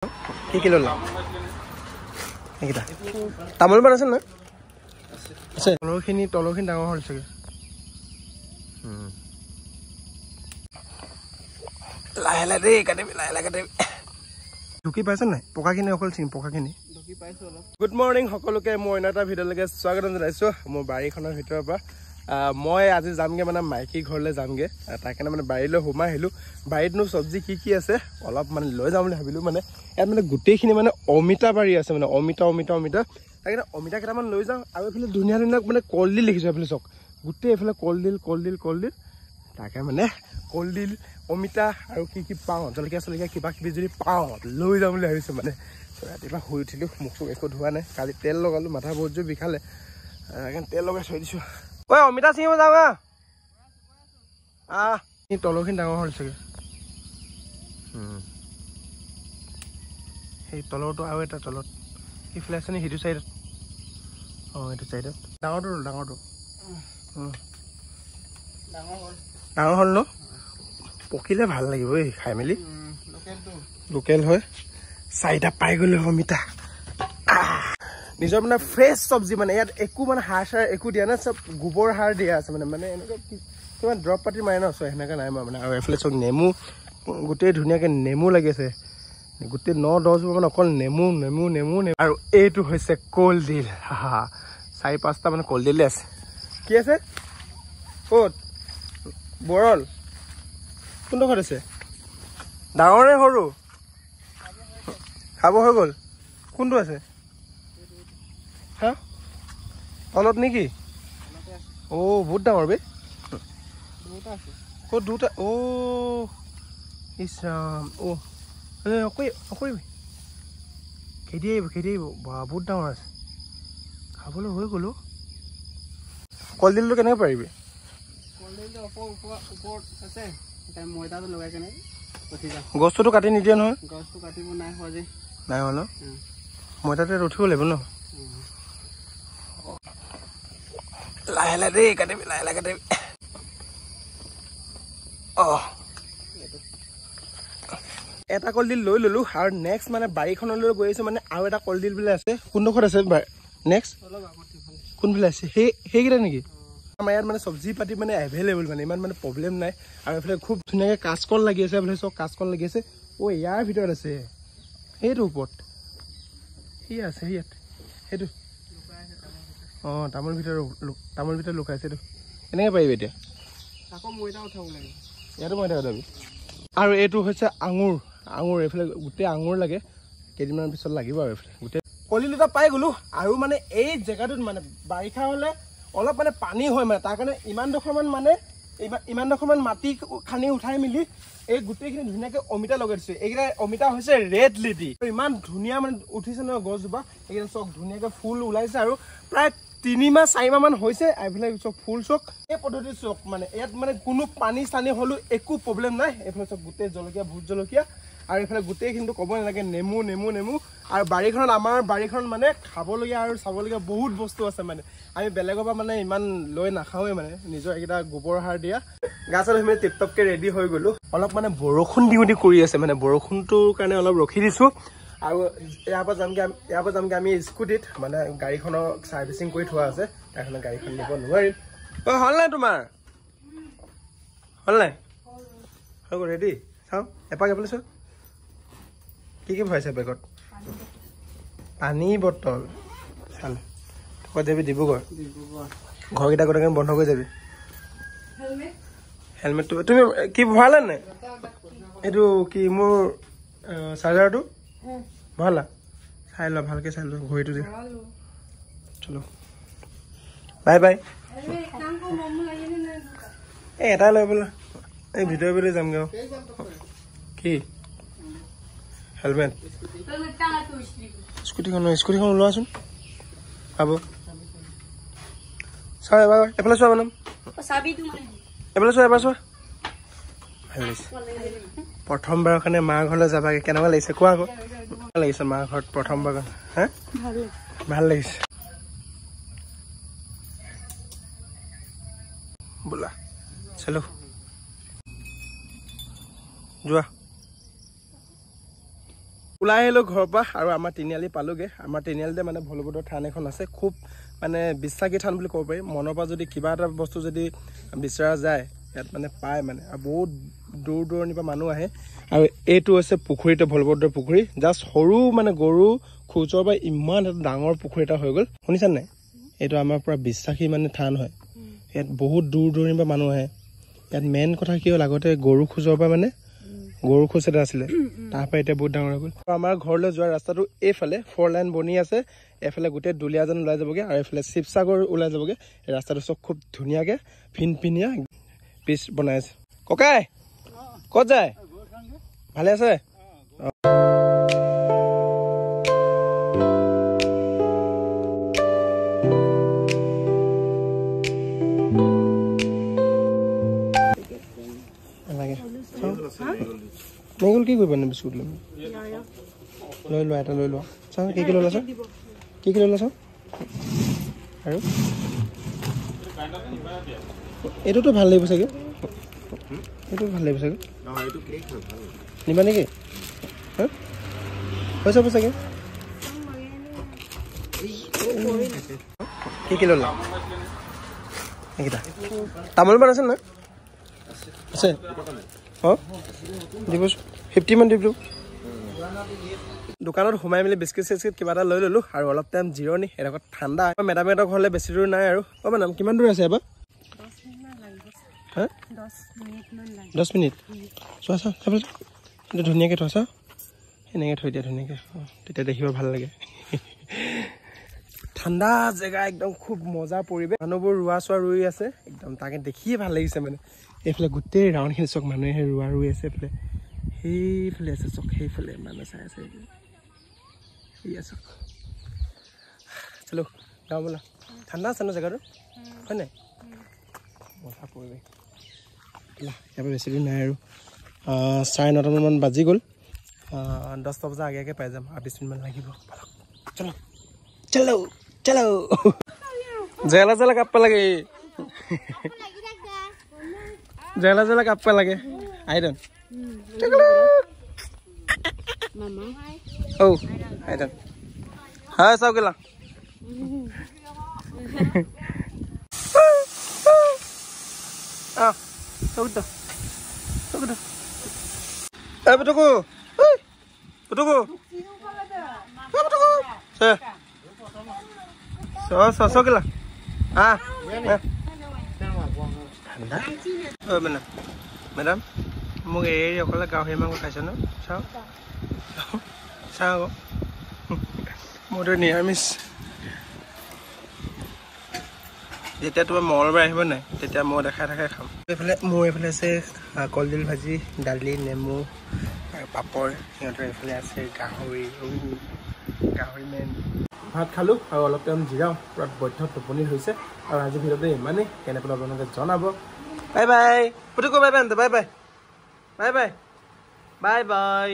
কি কি ললা এইটা তামোল পাণ আছে না আছে তলৰখিনি ডাঙৰ হ'ল চাগে লাহে লাহে দেই কাটিবি লাহে লাহে কাটিবি ঢুকি পাইছ নাই পকাখিনি অকল চিং পকাখিনি ঢুকি পাইছো অলপ গুড মৰ্নিং সকলোকে মই এটা ভিডিঅ'লৈকে স্বাগতম জনাইছো মোৰ বাৰীখনৰ ভিতৰৰ পৰা মই আজি যামগে মানে মাইকী ঘৰলৈ যামগে তাৰ কাৰণে মানে বাৰীলৈ সোমাই আহিলো বাৰীতনো চব্জি কি আছে অলপ মানে লৈ যাম বুলি ভাবিলো মানে ইয়াত মানে গোটেইখিনি মানে অমিতা বাৰী আছে মানে অমিতা তাৰ কাৰণে অমিতা কেইটামান লৈ যাওঁ আৰু এইফালে ধুনীয়া মানে কলডিল দেখিছো এইফালে চক গোটেই এইফালে কলডিল তাকে মানে কলডিল অমিতা আৰু কি পাওঁ জলকীয়া কিবা কিবি যদি পাওঁ লৈ যাম বুলি ভাবিছো মানে ৰাতিপুৱা শুই উঠিলো মুখ একো ধোৱা নাই কালি তেল লগালো মাথা বহুত জোৰ বিষালে সেইকাৰণে তেল লগাই থৈ দিছো ঐ অমিতা ছিঙিব যাওঁ তলৰখিনি ডাঙৰ হ'ল চাগে সেই তলৰটো আৰু এটা তলত সেইফালে আছে নে সেইটো চাইডত এইটো চাইডত ডাঙৰটো ডাঙৰ হ'ল ন পকিলে ভাল লাগিব এই খাই মেলি লোকেল হয় চাৰিটা পাই গ'লো অমিতা নিজৰ মানে ফ্ৰেছ চব্জি মানে ইয়াত একো মানে সাৰ চাৰ একো দিয়া নাই চব গোবৰ সাৰ দিয়া আছে মানে এনেকুৱা কিমান দৰৱ পাতি মাৰে ন চব সেনেকুৱা নাই মানে আৰু এইফালে চব নেমু গোটেই ধুনীয়াকৈ নেমু লাগি আছে গোটেই 9-10 মানে অকল নেমু আৰু এইটো হৈছে কলডিল 4-5টা মানে কলডিলে আছে কি আছে ক'ত বৰল কোনডোখৰত আছে ডাঙৰে সৰু খাব হৈ গ'ল কোনটো আছে হা তলত নেকি বহুত ডাঙৰ বে ক'ত দুটা ইছৰাম খেদি আহিব বা বহুত ডাঙৰ আছে খাবলৈ হৈ গ'ল কলডিলটো কেনেকৈ পাৰিবি গছটোতো কাটি নিদিয়ে নহয় নাই হোৱা ন মইদাতে উঠিব লাগিব ন লাহে লাহে দেই কাটিবি লাহে লাহে কাটিবি এটা কলডিল লৈ ললো আৰু নেক্সট মানে বাৰীখনলৈ গৈ আছো মানে আৰু এটা কলডিল বোলে আছে কোনডোখৰত আছে নেক্সট কোনফালে আছে সেইকেইটা নেকি আমাৰ ইয়াত মানে চব্জি পাতি মানে এভেইলেবল মানে ইমান মানে প্ৰব্লেম নাই আৰু এইফালে খুব ধুনীয়াকৈ কাচকল লাগি আছে এইফালে চব কাচকল লাগি আছে ইয়াৰ ভিতৰত আছে সেইটো ওপৰত আছে ইয়াত সেইটো তামোল ভিতৰত লুকাইছে এইটো এনেকৈ পাৰিবি এতিয়া ইয়াতো মইদা উঠাবি আৰু এইটো হৈছে আঙুৰ এইফালে গোটেই আঙুৰ লাগে কেইদিনমান পিছত লাগিব আৰু এইফালে গোটেই কলডিল দুটা পাই গ'লো আৰু মানে এই জেগাটোত মানে বাৰিষা হ'লে অলপ মানে পানী হয় মানে তাৰ কাৰণে ইমান ডোখৰমান মাটি খান্দি উঠাই মেলি এই গোটেইখিনি ধুনীয়াকৈ অমিতা লগাই দিছে এইকেইটা অমিতা হৈছে ৰেড লিটি ইমান ধুনীয়া মানে উঠিছে নহয় গছজোপা এইকেইটা চব ধুনীয়াকৈ ফুল ওলাইছে আৰু প্ৰায় 3-4 মাহ মান হৈছে এইফালে চব ফুল চক এই পদ্ধতি চক মানে ইয়াত মানে কোনো পানী চানী হ'লেও একো প্ৰব্লেম নাই এইফালে চব গোটেই জলকীয়া ভোট জলকীয়া আৰু এইফালে গোটেইখিনিতো ক'ব নালাগে নেমু আৰু আমাৰ বাৰীখনত মানে খাবলগীয়া আৰু চাবলগীয়া বহুত বস্তু আছে মানে আমি বেলেগৰ পৰা মানে ইমান লৈ নাখাওঁৱে মানে নিজৰ এইকেইটা গোবৰ সাৰ দিয়া গা চা ধুই টিপটপকৈ ৰেডি হৈ গ'লো অলপ মানে বৰষুণ দিওঁ কৰি আছে মানে বৰষুণটোৰ কাৰণে অলপ ৰখি দিছোঁ আৰু ইয়াৰ পৰা যামগৈ আমি স্কুটিত মানে গাড়ীখনৰ ছাৰ্ভিচিং কৰি থোৱা আছে তাৰ কাৰণে গাড়ীখন নিব নোৱাৰিম হ'ল নাই তোমাৰ হ'ল নাই হৈ গ'ল ৰেডি চাওঁ এপাক এফালে চোৱা কি ভৰাইছে বেগত পানী বটল চাল ক'ত যাবি ডিব্ৰুগড় ঘৰকেইটা গোটেই বন্ধ কৰি যাবি হেলমেটটো তুমি কি ভৰালা নাই এইটো কি মোৰ চাৰ্জাৰটো ভৰালা চাই লোৱা ভালকৈ চাই লোৱা ঘড়ীটো যে চলো বাই এটাই লৈ বোলা এই ভিতৰে যামগৈ কি হেলমেট স্কুটিখন ওলোৱাচোন পাব চাওঁ এবাৰ এফালে চোৱা মানে এফালে চোৱা এবাৰ চোৱা ভাল লাগিছে প্ৰথমবাৰৰ কাৰণে মাৰ ঘৰলৈ যাবাগে কেনেকুৱা লাগিছে কোৱা আকৌ ভাল লাগিছে মাৰ ঘৰত প্ৰথমবাৰ হা ভাল লাগিছে বোলা চলো যোৱা ওলাই আহিলোঁ ঘৰৰ পৰা আৰু আমাৰ তিনিআলি পালোগৈ আমাৰ তিনিআলিতে মানে ভলভদ্ৰ থান এখন আছে খুব মানে বিশ্বাসী থান বুলি ক'ব পাৰি মনৰ পৰা যদি কিবা এটা বস্তু যদি বিচৰা যায় ইয়াত মানে পায় মানে আৰু বহুত দূৰ দূৰণিৰ পৰা মানুহ আহে আৰু এইটো হৈছে পুখুৰীটো ভলভদ্ৰ পুখুৰী জাষ্ট সৰু মানে গৰু খোজৰ পৰা ইমান এটা ডাঙৰ পুখুৰী এটা হৈ গ'ল শুনিছা নাই এইটো আমাৰ পৰা বিশ্বাসী মানে থান হয় ইয়াত বহুত দূৰ দূৰণিৰ পৰা মানুহ আহে ইয়াত মেইন কথা কি হ'ল আগতে গৰু খোজৰ পৰা মানে গৰু খোজ এটা আছিলে তাৰ পৰা এতিয়া বহুত ডাঙৰ হৈ গ'ল আমাৰ ঘৰলৈ যোৱা ৰাস্তাটো এইফালে 4 লাইন বনি আছে এফালে গোটেই দুলীয়াজান ওলাই যাবগৈ আৰু এফালে শিৱসাগৰ ওলাই যাবগৈ ৰাস্তাটো চব খুব ধুনীয়াকৈ ফিনফিনীয়া পিচ বনাই আছে ককাই ক'ত যায় ভালে আছে মেগুল কি কৰিব বিস্কুট লৈ লোৱা এটা লৈ লোৱা চাওঁ কি কি ল'লা চাওঁ কি কি ল'লা চাওঁ আৰু এইটোতো ভাল লাগিব চাগে এইটো ভাল লাগিব চাগে নিবা নেকি হৈ যাব চাগে কি কি ল'লা এইকেইটা তামোল পাণ আছে নহয় আছে অঁ দিবচোন 50 মান দিব দোকানত সোমাই মেলি বিস্কুট চিস্কুট কিবা এটা লৈ ল'লোঁ আৰু অলপ টাইম জিৰণি এডোখৰত ঠাণ্ডা মেডামহঁতৰ ঘৰলৈ বেছি দূৰ নাই আৰু অঁ মেডাম কিমান দূৰ আছে এবাৰ 10 মিনিট চোৱা চাওঁ এইটো ধুনীয়াকৈ থোৱা চাওঁ এনেকৈ থৈ দিয়া ধুনীয়াকৈ তেতিয়া দেখিব ভাল লাগে ঠাণ্ডা জেগা একদম খুব মজা পৰিৱেশ মানুহবোৰ ৰোৱা চোৱা ৰুই আছে একদম তাকে দেখিয়ে ভাল লাগিছে মানে এইফালে গোটেই ৰাউণ্ডখিনি চক মানুহে ৰোৱা ৰুই আছে এইফালে সেইফালে আছে চক সেইফালে মানুহ চাই আছে সেয়া চক চলো যাওঁ বোলা ঠাণ্ডা আছে ন জেগাটো হয় নাই মজা পৰিৱেশ ইয়াৰ পৰা বেছি দিন নাই আৰু 9:30মান বাজি গ'ল 10টা বজা আগে আগে পাই যাম আৰু 20 মিনিটমান লাগিব চলো চলো চলো জেলা জেলা কাপ্পা লাগে জেলা জেলা কাপ্পা লাগে আইডন oh আইডন হাই চাও গেলা Betul. Betul. Betul. Betul. So gila. Benar. Madam, mau gaya kalau kau hemang kau kasih no, sao, modern ni amis. যেতিয়া তোমাৰ মঙ্গলবাৰ আহিব নাই তেতিয়া মই দেখাই খাম এইফালে মোৰ এইফালে আছে কলডিল ভাজি দালি নেমু আৰু পাপৰ সিহঁতৰ এইফালে আছে গাহৰি মেন ভাত খালোঁ আৰু অলপ টাইম জিৰাওঁ পুৰা বৈধ টোপনি হৈছে আৰু আজি ভিডিঅ'টো ইমানেই কেনেকৈ আপোনালোকে জনাব bye bye পুতুকো bye bye bye bye bye bye bye bye